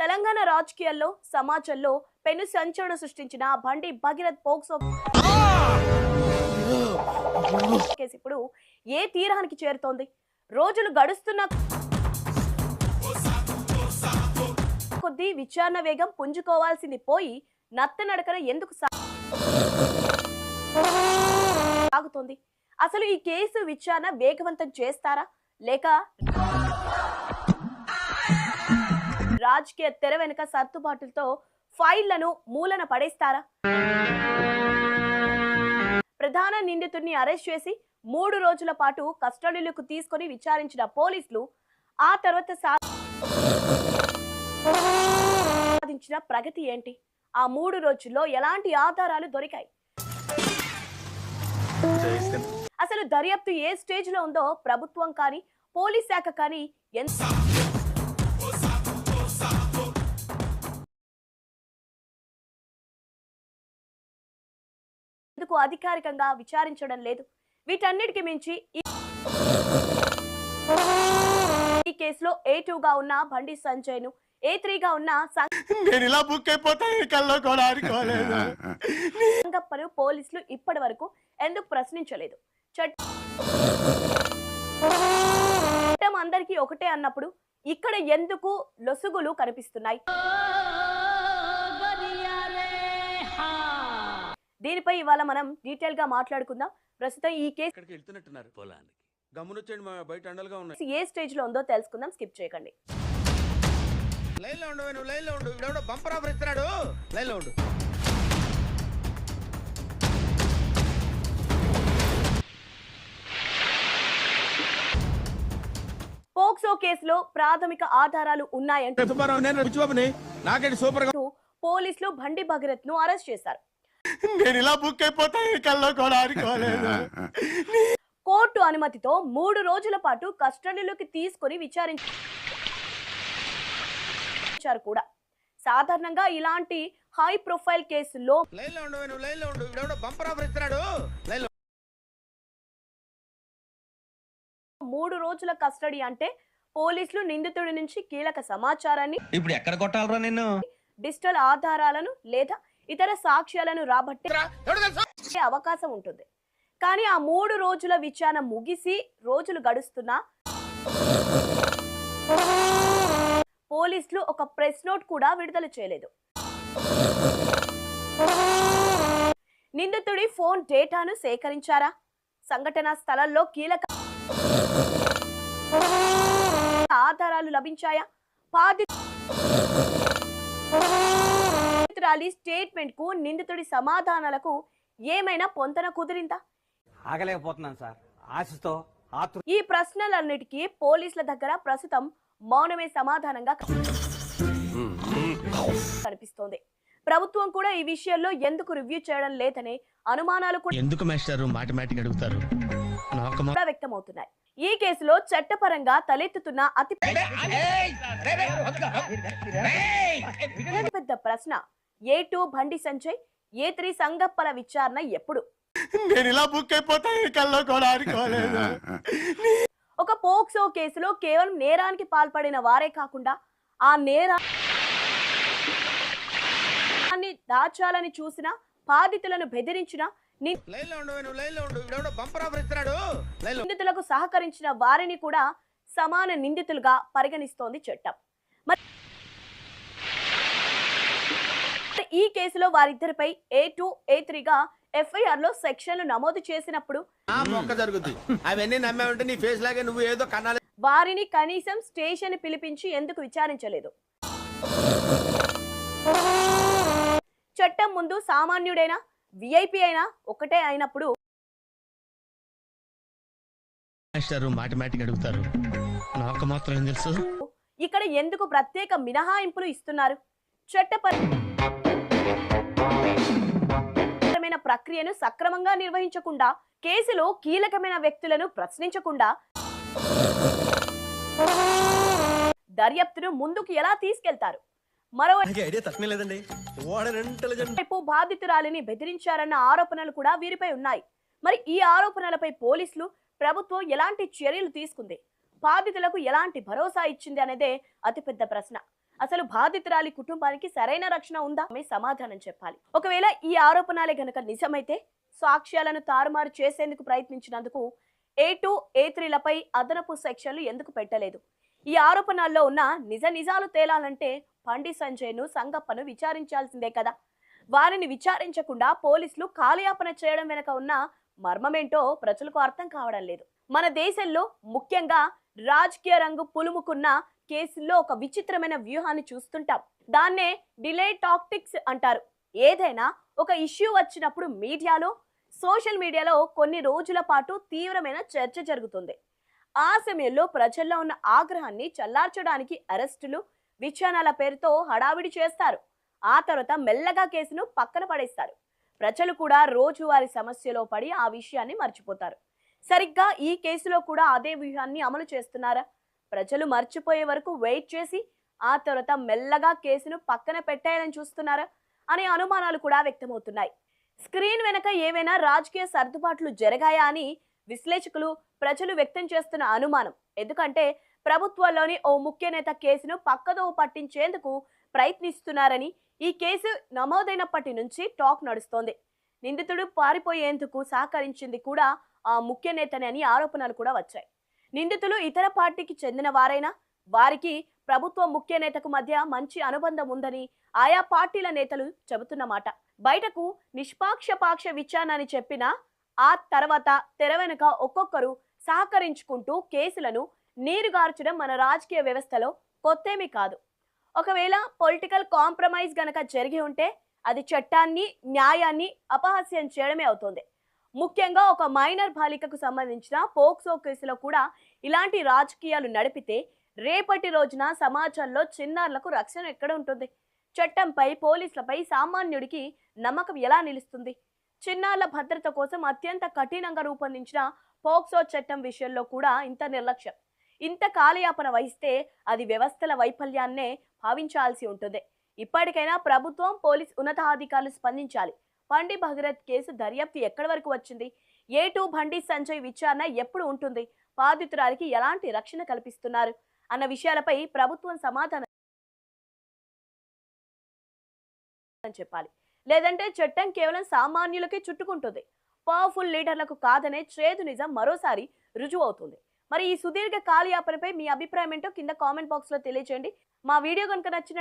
తెలంగాణ రాజకీయాల్లో సమాజంలో పెను సంచలనం సృష్టించిన బండి భగీరథ్ పోక్సో కేసు ఇప్పుడు ఏ తీరానికి చేరుతోంది? రోజులు గడుస్తున్న కొద్దీ విచారణ వేగం పుంజుకోవాల్సింది పోయి నత్తనడకన ఎందుకు సాగుతోంది? అసలు ఈ కేసు విచారణ వేగవంతం చేస్తారా లేక రాజకీయ తెర వెనుక సర్దుబాటులతో ఫైళ్లను మూలన పడేస్తారా? ప్రధాన నిందితుడిని అరెస్ట్ చేసి 3 రోజుల పాటు కస్టడీలోకి తీసుకొని విచారించిన పోలీసులు ఆ తర్వాత సాధించిన ప్రగతి ఏంటి? ఆ 3 రోజుల్లో ఎలాంటి ఆధారాలు దొరికాయి? అసలు దర్యాప్తు ఏ స్టేజ్ లో ఉందో ప్రభుత్వం కానీ పోలీస్ శాఖ కానీ ఎందుకు అధికారికంగా విచారించడం లేదు? వీటన్నిటికి మించి ఈ కేసులో A2 గా ఉన్న బండి సంజయ్ ను A3 గా ఉన్న సంగప్పను పోలీసులు ఇప్పటి వరకు ఎందుకు ప్రశ్నించలేదు? చట్టం అందరికీ ఒకటే అన్నప్పుడు ఇక్కడ ఎందుకు లొసుగులు కనిపిస్తున్నాయి? దీనిపై ఇవాళ మనం డీటెయిల్ గా మాట్లాడుకుందాం. ప్రస్తుతం ఈ కేసు ఏ స్టేజ్ లో ఉందో తెలుసుకుందాం. స్కిప్ చేయకండి. పోక్సో కేసులో ప్రాథమిక ఆధారాలు ఉన్నాయంటూ పోలీసులు బండి భగీరథ్ ను అరెస్ట్ చేశారు. కోర్టు అనుమతితో 3 రోజుల పాటు కస్టడీలోకి తీసుకుని విచారించారు కూడా. సాధారణంగా ఇలాంటి హై ప్రొఫైల్ కేసుల్లో 3 రోజుల కస్టడీ అంటే పోలీసులు నిందితుడి నుంచి కీలక సమాచారాన్ని, ఇప్పుడు ఎక్కడ కొట్టాలరా నిన్ను, డిజిటల్ ఆధారాలను లేదా ఇతర సాక్ష్యాలను రాబట్టే అవకాశం ఉంటుంది. కానీ ఆ 3 రోజుల విచారణ ముగిసి రోజులు గడుస్తున్నా పోలీసులు ఒక ప్రెస్ నోట్ కూడా విడుదల చేయలేదు. నిందితుడి ఫోన్ డేటాను సేకరించారా? సంఘటనా స్థలంలో కీలక ఆధారాలు లభించాయా? బాధితురాలి స్టేట్మెంట్ కు నిందితుడి సమాధానాలకు ఏమైనా పొంతన కుదిరిందా? ఆగలేకపోతున్నాను సార్, ఆశతో ఈ ప్రశ్నలన్నిటికీ పోలీసుల దగ్గర ప్రస్తుతం మౌనమే సమాధానంగా కనిపిస్తోంది. ప్రభుత్వం కూడా ఈ విషయంలో ఎందుకు రివ్యూ చేయడం లేదనే అనుమానాలు కూడా వ్యక్తమవుతున్నాయి. ఈ కేసులో చట్టపరంగా తలెత్తుతున్న అతి పెద్ద ప్రశ్న A2 బండి సంజయ్, A3 సంగప్పల విచారణ ఎప్పుడు? ఒక పోక్సో కేసులో కేవలం నేరానికి పాల్పడిన వారే కాకుండా ఆ నేరాన్ని దాచాలని చూసిన, బాధితులను బెదిరించిన, నిందితులకు సహకరించిన వారిని కూడా సమాన నిందితులుగా పరిగణిస్తోంది చట్టం. ఈ కేసులో వారిద్దరిపై A2, A3 గా FIR లో సెక్షన్లు నమోదు చేసినప్పుడు వారిని కనీసం స్టేషన్ పిలిపించి ఎందుకు విచారించలేదు? చట్టం ముందు సామాన్యుడైనా VIP అయినా ఒకటే అయినప్పుడు ఇక్కడ ఎందుకు ప్రత్యేక మినహాయింపులు ఇస్తున్నారు? చట్టపరమైన ప్రక్రియను సక్రమంగా నిర్వహించకుండా, కేసులో కీలకమైన వ్యక్తులను ప్రశ్నించకుండా దర్యాప్తును ముందుకు ఎలా తీసుకెళ్తారు? మరోవైపు బాధితురాలిని బెదిరించారన్న ఆరోపణలు కూడా వీరిపై ఉన్నాయి. మరి ఈ ఆరోపణలపై పోలీసులు, ప్రభుత్వం ఎలాంటి చర్యలు తీసుకుంది? బాధితులకు ఎలాంటి భరోసా ఇచ్చింది అనేదే అతిపెద్ద ప్రశ్న. అసలు బాధితురాలి కుటుంబానికి సరైన రక్షణ ఉందా? ఆమె సమాధానం చెప్పాలి. ఒకవేళ ఈ ఆరోపణలే గనక నిజమైతే సాక్ష్యాలను తారుమారు చేసేందుకు ప్రయత్నించినందుకు A2, A3లపై అదనపు సెక్షన్లు ఎందుకు పెట్టలేదు? ఈ ఆరోపణల్లో ఉన్న నిజాలు తేలాలంటే బండి సంజయ్ను, సంగప్పను విచారించాల్సిందే కదా. వారిని విచారించకుండా పోలీసులు కాలయాపన చేయడం వెనక ఉన్న మర్మమేంటో ప్రజలకు అర్థం కావడం లేదు. మన దేశంలో ముఖ్యంగా రాజకీయ రంగు పులుముకున్న కేసుల్లో ఒక విచిత్రమైన వ్యూహాన్ని చూస్తుంటాం. దాన్నే డిలే టాక్టిక్స్ అంటారు. ఏదైనా ఒక ఇష్యూ వచ్చినప్పుడు సోషల్ మీడియాలో కొన్ని రోజుల పాటు తీవ్రమైన చర్చ జరుగుతుంది. ఆ సమయంలో ప్రజల్లో ఉన్న ఆగ్రహాన్ని చల్లార్చడానికి అరెస్టులు, విచారణల పేరుతో హడావిడి చేస్తారు. ఆ తర్వాత మెల్లగా కేసును పక్కన పడేస్తారు. ప్రజలు కూడా రోజువారీ సమస్యలో పడి ఆ విషయాన్ని మర్చిపోతారు. సరిగ్గా ఈ కేసులో కూడా అదే వ్యూహాన్ని అమలు చేస్తున్నారా? ప్రజలు మర్చిపోయే వరకు వెయిట్ చేసి ఆ తర్వాత మెల్లగా కేసును పక్కన పెట్టాలని చూస్తున్నారా అనే అనుమానాలు కూడా వ్యక్తమవుతున్నాయి. స్క్రీన్ వెనక ఏవైనా రాజకీయ సర్దుబాట్లు జరిగాయా అని విశ్లేషకులు, ప్రజలు వ్యక్తం చేస్తున్న అనుమానం. ఎందుకంటే ప్రభుత్వంలోని ఓ ముఖ్య నేత కేసును పక్కదో పట్టించేందుకు ప్రయత్నిస్తున్నారని ఈ కేసు నమోదైనప్పటి నుంచి టాక్ నడుస్తోంది. నిందితుడు పారిపోయేందుకు సహకరించింది కూడా ఆ ముఖ్య నేతనే అని ఆరోపణలు కూడా వచ్చాయి. నిందితులు ఇతర పార్టీకి చెందిన వారైనా వారికి ప్రభుత్వ ముఖ్య నేతకు మధ్య మంచి అనుబంధం ఉందని ఆయా పార్టీల నేతలు చెబుతున్నమాట. బయటకు నిష్పాక్షపాక్ష విచారణ అని చెప్పినా ఆ తర్వాత తెర వెనుక ఒక్కొక్కరు సహకరించుకుంటూ కేసులను నీరుగార్చడం మన రాజకీయ వ్యవస్థలో కొత్తేమీ కాదు. ఒకవేళ పొలిటికల్ కాంప్రమైజ్ గనక జరిగి ఉంటే అది చట్టాన్ని, న్యాయాన్ని అపహాస్యం చేయడమే అవుతుంది. ముఖ్యంగా ఒక మైనర్ బాలికకు సంబంధించిన పోక్సో కేసులో కూడా ఇలాంటి రాజకీయాలు నడిపితే రేపటి రోజున సమాజంలో చిన్నారులకు రక్షణ ఎక్కడ ఉంటుంది? చట్టంపై, పోలీసులపై సామాన్యుడికి నమ్మకం ఎలా నిలుస్తుంది? చిన్నారుల భద్రత కోసం అత్యంత కఠినంగా రూపొందించిన పోక్సో చట్టం విషయంలో కూడా ఇంత నిర్లక్ష్యం, ఇంత కాలయాపన వహిస్తే అది వ్యవస్థల వైఫల్యాన్నే భావించాల్సి ఉంటుంది. ఇప్పటికైనా ప్రభుత్వం, పోలీస్ ఉన్నతాధికారులు స్పందించాలి. బండి భగీరథ్ కేసు దర్యాప్తు ఎక్కడి వరకు వచ్చింది? A2 బండి సంజయ్ విచారణ ఎప్పుడు ఉంటుంది? బాధితురాలికి ఎలాంటి రక్షణ కల్పిస్తున్నారు అన్న విషయాలపై ప్రభుత్వం సమాధానం చెప్పాలి. లేదంటే చట్టం కేవలం సామాన్యులకే చుట్టుకుంటుంది, పవర్ఫుల్ లీడర్లకు కాదనే చేదు నిజం మరోసారి రుజువు అవుతుంది. మరి ఈ సుదీర్ఘ కాలయాపనపై మీ అభిప్రాయం ఏంటో కింద కామెంట్ బాక్స్ లో తెలియజేయండి. మా వీడియో కనుక నచ్చినట్టు